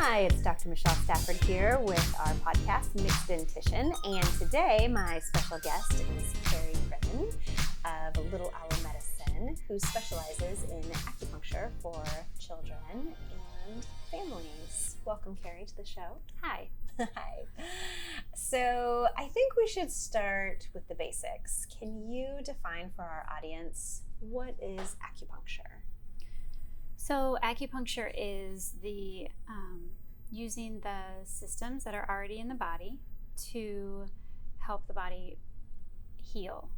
Hi, it's Dr. Michelle Stafford here with our podcast, Mixed Dentition, and today my special guest is Carrie Crimin of Little Owl Medicine, who specializes in acupuncture for children and families. Welcome, Carrie, to the show. Hi. Hi. So I think we should start with the basics. Can you define for our audience what is acupuncture? So acupuncture is the using the systems that are already in the body to help the body heal.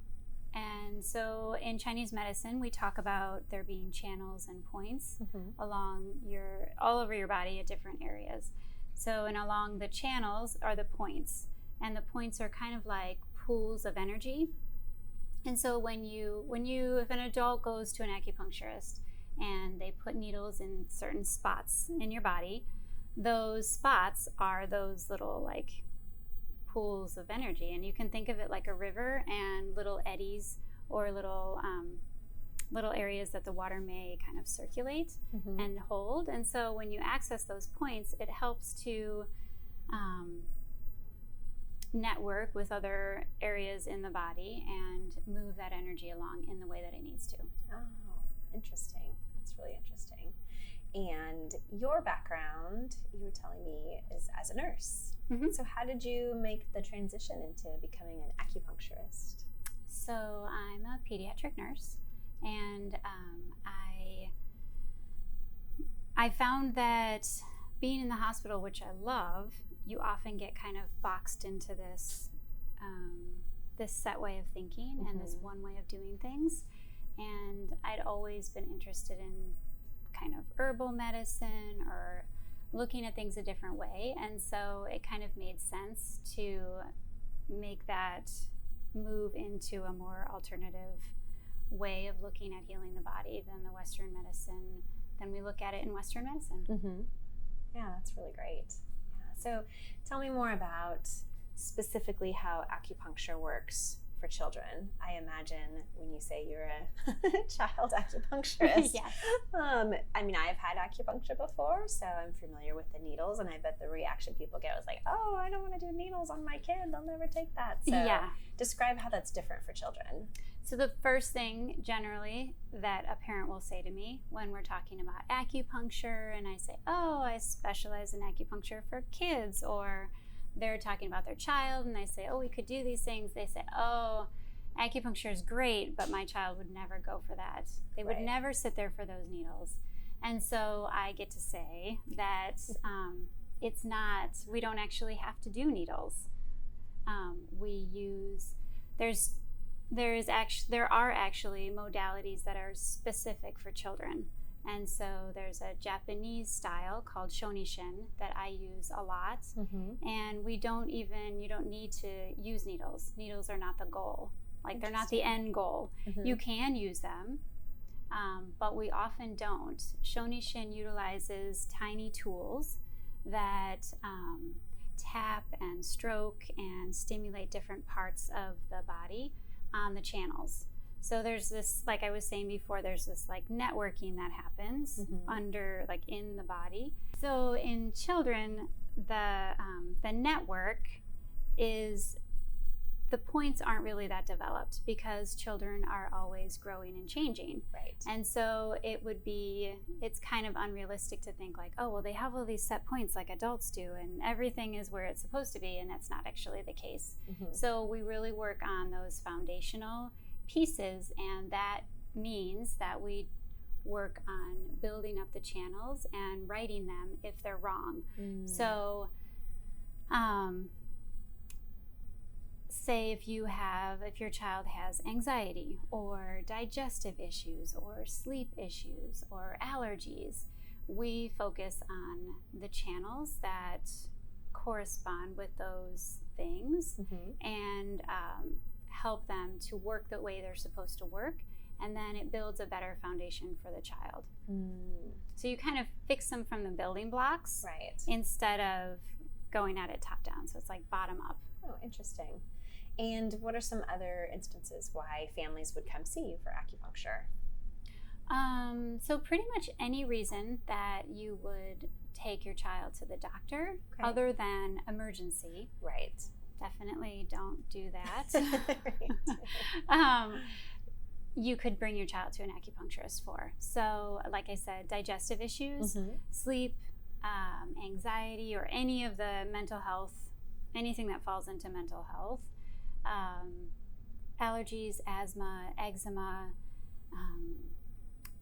And so in Chinese medicine, we talk about there being channels and points all over your body at different areas. So, and along the channels are the points, and the points are kind of like pools of energy. And so if an adult goes to an acupuncturist and they put needles in certain spots in your body, those spots are those little like pools of energy. And you can think of it like a river and little eddies or little areas that the water may kind of circulate and hold. And so when you access those points, it helps to network with other areas in the body and move that energy along in the way that it needs to. Oh, interesting. That's really interesting. And your background, you were telling me, is as a nurse. So how did you make the transition into becoming an acupuncturist? So I'm a pediatric nurse, and I found that being in the hospital, which I love, you often get kind of boxed into this set way of thinking and this one way of doing things. And I'd always been interested in kind of herbal medicine or looking at things a different way. And so it kind of made sense to make that move into a more alternative way of looking at healing the body than the Western medicine, than we look at it in Western medicine. Yeah, that's really great. Yeah. So tell me more about specifically how acupuncture works for children. I imagine when you say you're a child acupuncturist. Yes. I mean, I've had acupuncture before, so I'm familiar with the needles, and I bet the reaction people get was like, oh, I don't want to do needles on my kid. They'll never take that. So yeah. Describe how that's different for children. So the first thing generally that a parent will say to me when we're talking about acupuncture, and I say, oh, I specialize in acupuncture for kids, or they're talking about their child and they say, oh, we could do these things. They say, oh, acupuncture is great, but my child would never go for that. They would never sit there for those needles. And so I get to say that it's not, we don't actually have to do needles. There are actually modalities that are specific for children. And so there's a Japanese style called shonishin that I use a lot. And you don't need to use needles. Needles are not the goal. Like, they're not the end goal. You can use them, but we often don't. Shonishin utilizes tiny tools that tap and stroke and stimulate different parts of the body on the channels. So there's this, like I was saying before, there's this like networking that happens under, like, in the body. So in children, the network is, the points aren't really that developed because children are always growing and changing. Right. And so it's kind of unrealistic to think like, oh, well, they have all these set points like adults do and everything is where it's supposed to be, and that's not actually the case. So we really work on those foundational pieces, and that means that we work on building up the channels and righting them if they're wrong. So say if your child has anxiety or digestive issues or sleep issues or allergies, we focus on the channels that correspond with those things and help them to work the way they're supposed to work, and then it builds a better foundation for the child. So you kind of fix them from the building blocks instead of going at it top down. So it's like bottom up. Oh, interesting. And what are some other instances why families would come see you for acupuncture? So pretty much any reason that you would take your child to the doctor, other than emergency. Right. Definitely don't do that. Right. You could bring your child to an acupuncturist for. So, like I said, digestive issues, sleep, anxiety, or any of the mental health, anything that falls into mental health, allergies, asthma, eczema,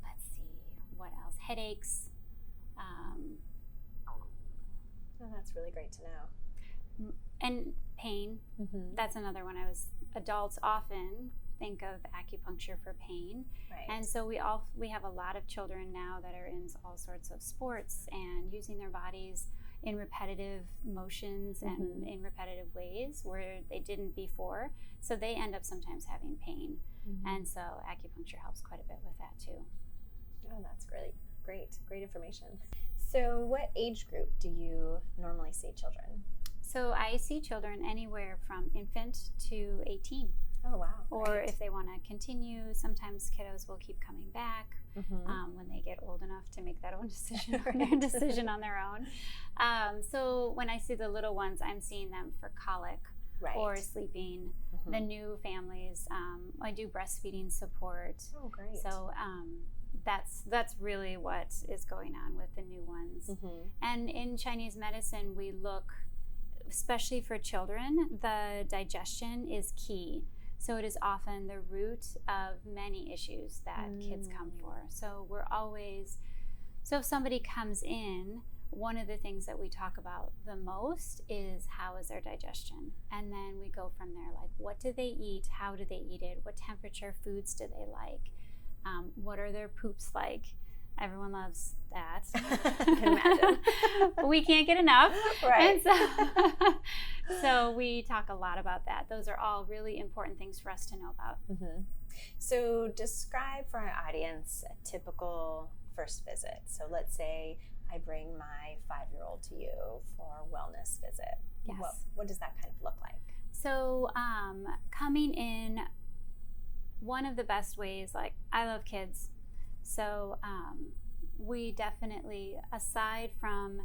let's see, what else? Headaches. Oh, that's really great to know. And pain. That's another one. Adults often think of acupuncture for pain. Right. And so we have a lot of children now that are in all sorts of sports and using their bodies in repetitive motions and in repetitive ways where they didn't before. So they end up sometimes having pain. And so acupuncture helps quite a bit with that too. Oh, that's great. Great information. So what age group do you normally see children? So I see children anywhere from infant to 18. Oh, wow. Or if they want to continue, sometimes kiddos will keep coming back when they get old enough to make that own decision on their own. So when I see the little ones, I'm seeing them for colic or sleeping. The new families, I do breastfeeding support. Oh, great. So that's really what is going on with the new ones. And in Chinese medicine, we look, especially for children, the digestion is key. So it is often the root of many issues that kids come for. So if somebody comes in, one of the things that we talk about the most is how is their digestion? And then we go from there, like what do they eat? How do they eat it? What temperature foods do they like? What are their poops like? Everyone loves that. I can imagine. We can't get enough. Right. And so we talk a lot about that. Those are all really important things for us to know about. So describe for our audience a typical first visit. So let's say I bring my 5-year-old to you for a wellness visit. Yes. What does that kind of look like? So coming in, one of the best ways, like I love kids. So we definitely, aside from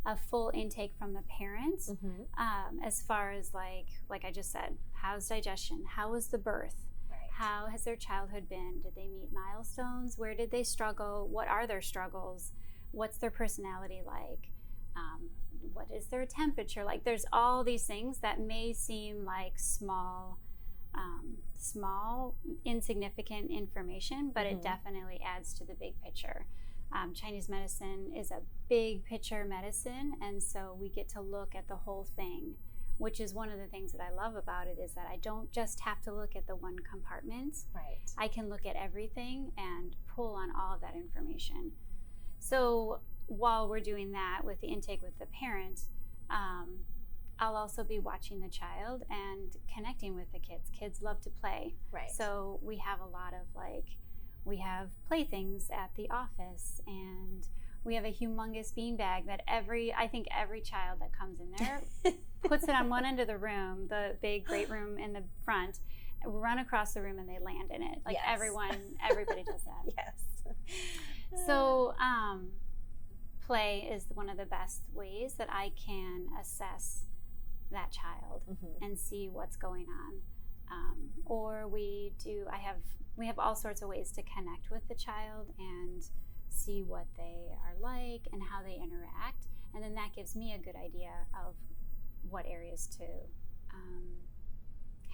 a full intake from the parents, as far as like I just said, how's digestion? How was the birth? Right. How has their childhood been? Did they meet milestones? Where did they struggle? What are their struggles? What's their personality like? What is their temperature like? There's all these things that may seem like small, insignificant information, but it definitely adds to the big picture. Chinese medicine is a big picture medicine, and so we get to look at the whole thing, which is one of the things that I love about it, is that I don't just have to look at the one compartment. Right. I can look at everything and pull on all of that information. So while we're doing that with the intake with the parent, I'll also be watching the child and connecting with the kids. Kids love to play. Right. So we have a lot of we have playthings at the office, and we have a humongous beanbag that I think every child that comes in there puts it on one end of the room, the big great room in the front, run across the room, and they land in it. Like everybody does that. Yes. So play is one of the best ways that I can assess that child and see what's going on. Or we have all sorts of ways to connect with the child and see what they are like and how they interact, and then that gives me a good idea of what areas to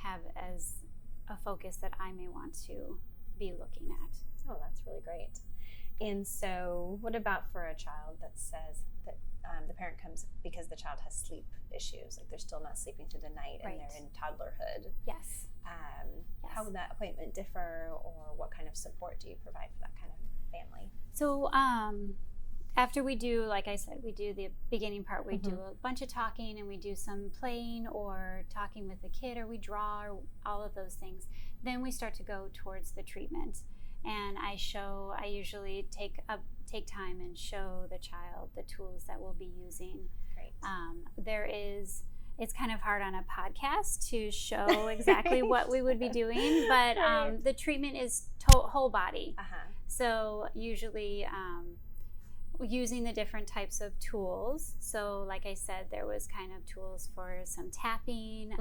have as a focus that I may want to be looking at. Oh, that's really great. And so what about for a child that says that the parent comes because the child has sleep issues, like they're still not sleeping through the night and they're in toddlerhood? Yes. How would that appointment differ, or what kind of support do you provide for that kind of family? So after we do, like I said, we do the beginning part, we do a bunch of talking, and we do some playing or talking with the kid, or we draw, or all of those things. Then we start to go towards the treatment. And I usually take time and show the child the tools that we'll be using. Great. It's kind of hard on a podcast to show exactly what we would be doing, but the treatment is whole body. So usually using the different types of tools. So like I said, there was kind of tools for some tapping,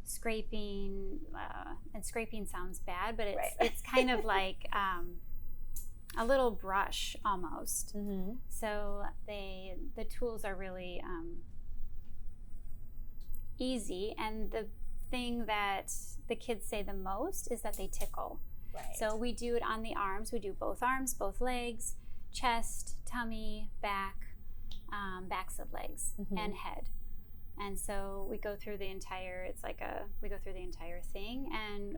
scraping, and scraping sounds bad, but it's kind of like a little brush almost. So the tools are really easy, and the thing that the kids say the most is that they tickle. Right. So we do it on the arms. We do both arms, both legs, chest, tummy, back, backs of legs, and head. And so we go through the entire, we go through the entire thing. And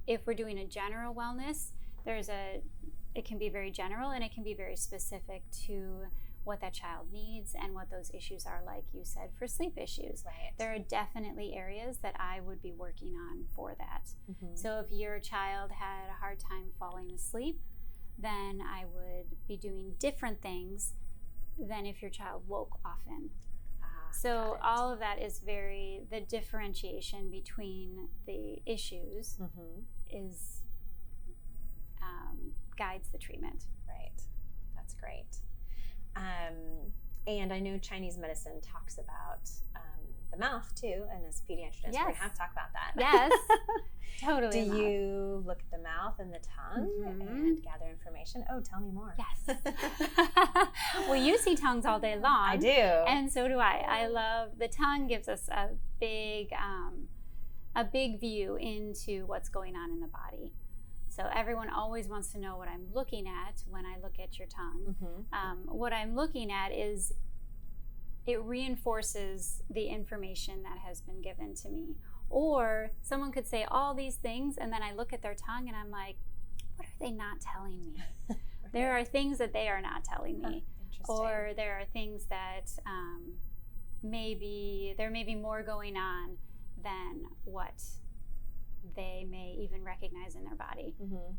if we're doing a general wellness, it can be very general, and it can be very specific to what that child needs and what those issues are, like you said, for sleep issues. Right. There are definitely areas that I would be working on for that. So if your child had a hard time falling asleep, then I would be doing different things than if your child woke often. So all of that is the differentiation between the issues is guides the treatment. Right. That's great. And I know Chinese medicine talks about the mouth too, and as pediatricians, we're going to have to talk about that. Yes, totally. Do you look at the mouth and the tongue and gather information? Oh, tell me more. Yes. Well, you see tongues all day long. I do. And so do I. I love, the tongue gives us a big view into what's going on in the body. So everyone always wants to know what I'm looking at when I look at your tongue. What I'm looking at is, it reinforces the information that has been given to me. Or someone could say all these things, and then I look at their tongue and I'm like, what are they not telling me? Right. There are things that they are not telling me. Or there are things that there may be more going on than what they may even recognize in their body.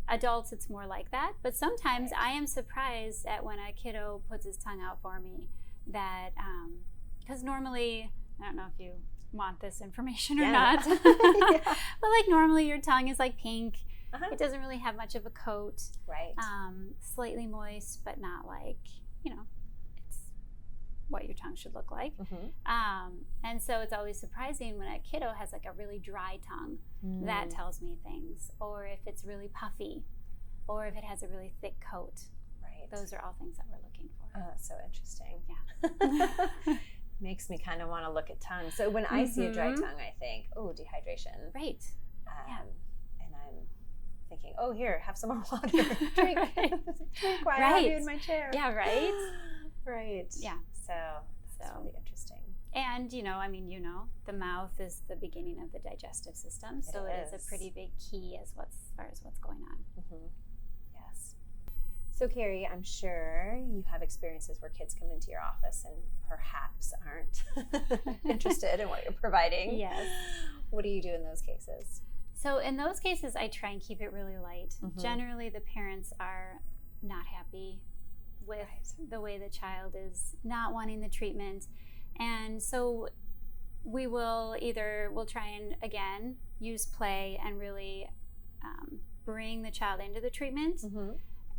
Adults, it's more like that, but sometimes I am surprised at when a kiddo puts his tongue out for me, that because normally, I don't know if you want this information or not, but like normally your tongue is like pink. It doesn't really have much of a coat, right? Slightly moist, but not like, it's what your tongue should look like. And so it's always surprising when a kiddo has like a really dry tongue. That tells me things. Or if it's really puffy, or if it has a really thick coat. Right. Those are all things that we're looking for. Oh, that's so interesting. Yeah. Makes me kind of want to look at tongue. So when I see a dry tongue, I think, oh, dehydration. Right. And I'm thinking, oh, here, have some more water. Drink while I have you in my chair. Yeah, right? Right. Yeah. So that's really interesting. And, the mouth is the beginning of the digestive system. So it is a pretty big key as far as what's going on. Yes. So, Carrie, I'm sure you have experiences where kids come into your office and perhaps aren't interested in what you're providing. Yes. What do you do in those cases? So in those cases, I try and keep it really light. Generally, the parents are not happy with the way the child is not wanting the treatment. And so we'll try and, again, use play and really bring the child into the treatment.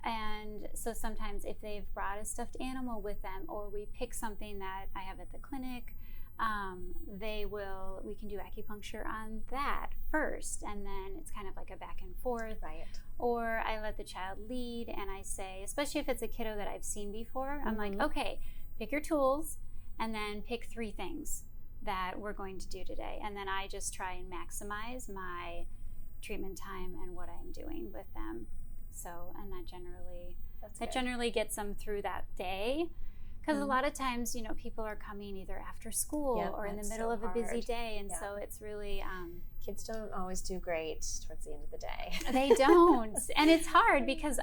And so sometimes if they've brought a stuffed animal with them, or we pick something that I have at the clinic, we can do acupuncture on that first, and then it's kind of like a back and forth. Right. Or I let the child lead, and I say, especially if it's a kiddo that I've seen before, I'm like, okay, pick your tools, and then pick 3 things that we're going to do today. And then I just try and maximize my treatment time and what I'm doing with them. So, and that generally gets them through that day. Because a lot of times, people are coming either after school or in the middle of a busy day. And so it's really... kids don't always do great towards the end of the day. They don't. And it's hard because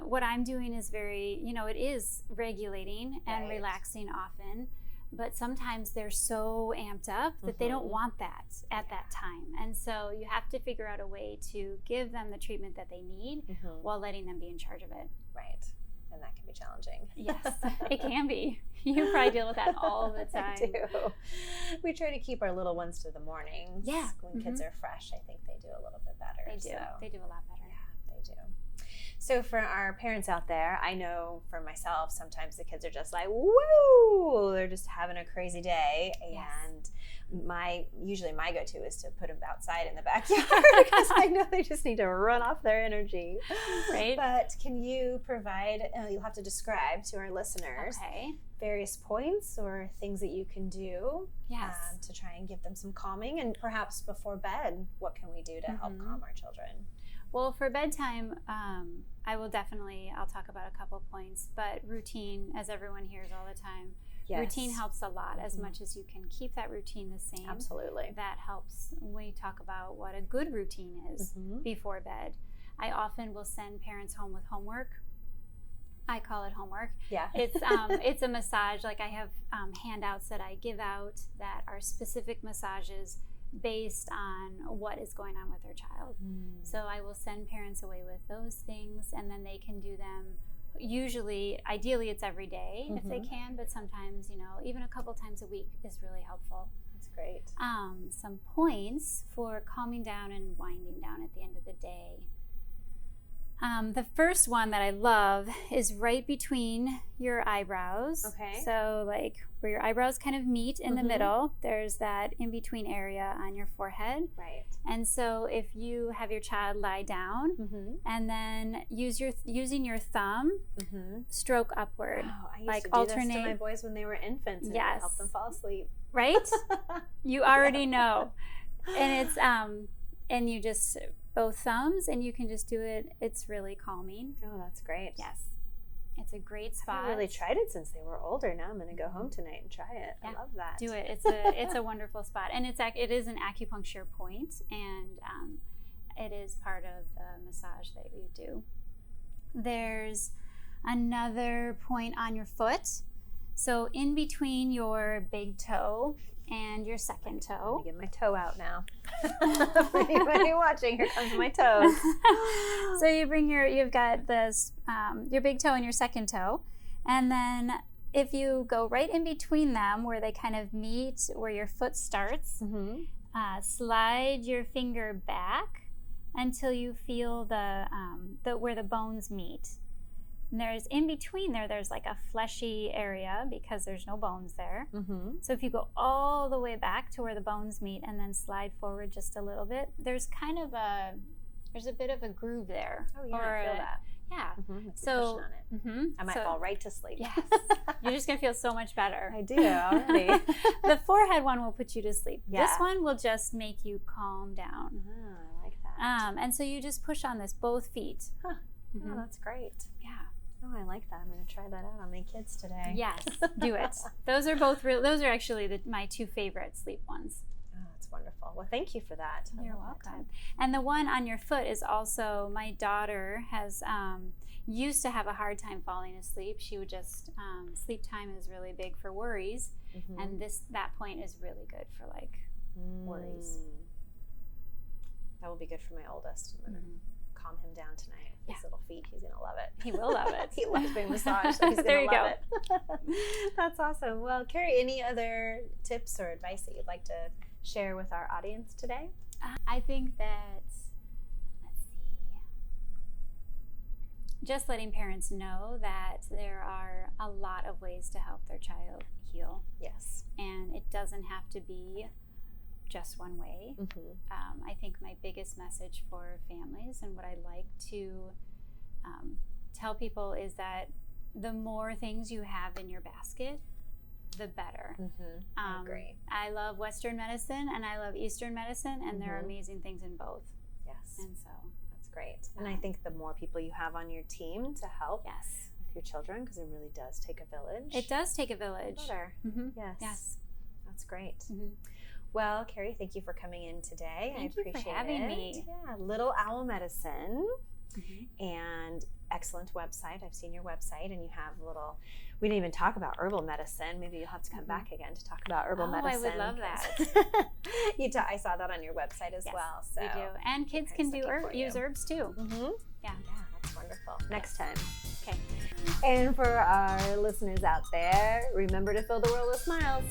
what I'm doing is very, it is regulating and relaxing often. But sometimes they're so amped up that they don't want that at that time. And so you have to figure out a way to give them the treatment that they need while letting them be in charge of it. Right. And that can be challenging. Yes, it can be. You probably deal with that all the time. I do. We try to keep our little ones to the mornings. Yeah. When kids are fresh, I think they do a little bit better. They do. They do a lot better. Yeah, they do. So for our parents out there, I know for myself, sometimes the kids are just like, woo, they're just having a crazy day. And usually my go-to is to put them outside in the backyard because I know they just need to run off their energy. Right. But can you provide, you'll have to describe to our listeners various points or things that you can do to try and give them some calming, and perhaps before bed, what can we do to help calm our children? Well, for bedtime, I'll talk about a couple points, but routine, as everyone hears all the time, routine helps a lot. As much as you can keep that routine the same. Absolutely. That helps when we talk about what a good routine is before bed. I often will send parents home with homework. I call it homework. Yeah. It's a massage. Like I have handouts that I give out that are specific massages based on what is going on with their child. So I will send parents away with those things, and then they can do them. Ideally it's every day if they can, but sometimes, even a couple times a week is really helpful. That's great. Some points for calming down and winding down at the end of the day. The first one that I love is right between your eyebrows. Okay. So like where your eyebrows kind of meet in the middle, there's that in-between area on your forehead. Right. And so if you have your child lie down and then using your thumb, stroke upward. Oh, I used to do this to my boys when they were infants, and it helped them fall asleep. Right? You already know. And it's and you just both thumbs, and you can just do it. It's really calming. Oh, that's great. Yes. It's a great spot. I haven't really tried it since they were older. Now I'm going to go home tonight and try it. I love that. Do it. It's a wonderful spot. And it is an acupuncture point, and it is part of the massage that we do. There's another point on your foot. So in between your big toe and your second toe. Let me get my toe out now. For anybody watching, here comes my toes. So you've got this your big toe and your second toe, and then if you go right in between them where they kind of meet, where your foot starts, slide your finger back until you feel the where the bones meet. And there's in between there's like a fleshy area because there's no bones there. So if you go all the way back to where the bones meet and then slide forward just a little bit, there's a bit of a groove there. Oh yeah, I feel that. Yeah. So on it. I might fall right to sleep. Yes. You're just gonna feel so much better. I do already. The forehead one will put you to sleep. Yeah. This one will just make you calm down. Oh, I like that. And so you just push on this, both feet. Huh. Oh, that's great. Yeah. Oh, I like that. I'm going to try that out on my kids today. Yes, do it. Those are both those are actually my two favorite sleep ones. Oh, that's wonderful. Well, thank you for that. You're welcome. And the one on your foot is also, my daughter has used to have a hard time falling asleep. She would just, sleep time is really big for worries. And that point is really good for like worries. That will be good for my oldest. I'm going to calm him down tonight. His little feet, he's gonna love it. He will love it. He loves being massaged, so he's gonna love it. That's awesome. Well, Carrie, any other tips or advice that you'd like to share with our audience today? I think that, just letting parents know that there are a lot of ways to help their child heal. Yes. And it doesn't have to be just one way. I think my biggest message for families, and what I like to tell people, is that the more things you have in your basket, the better. I agree. I love Western medicine and I love Eastern medicine, and there are amazing things in both. Yes. And so that's great. And I think the more people you have on your team to help with your children, because it really does take a village. It does take a village. Better. Yes. That's great. Well, Carrie, thank you for coming in today. Thank you for having me. Yeah, Little Owl Medicine, and excellent website. I've seen your website, and you have we didn't even talk about herbal medicine. Maybe you'll have to come back again to talk about herbal medicine. I would love that. I saw that on your website as well. So we do. And kids can use herbs too. Yeah, that's wonderful. Next time. Okay. And for our listeners out there, remember to fill the world with smiles.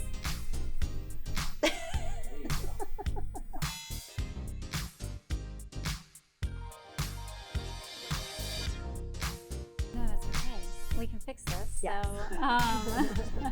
fix this. Yes. So,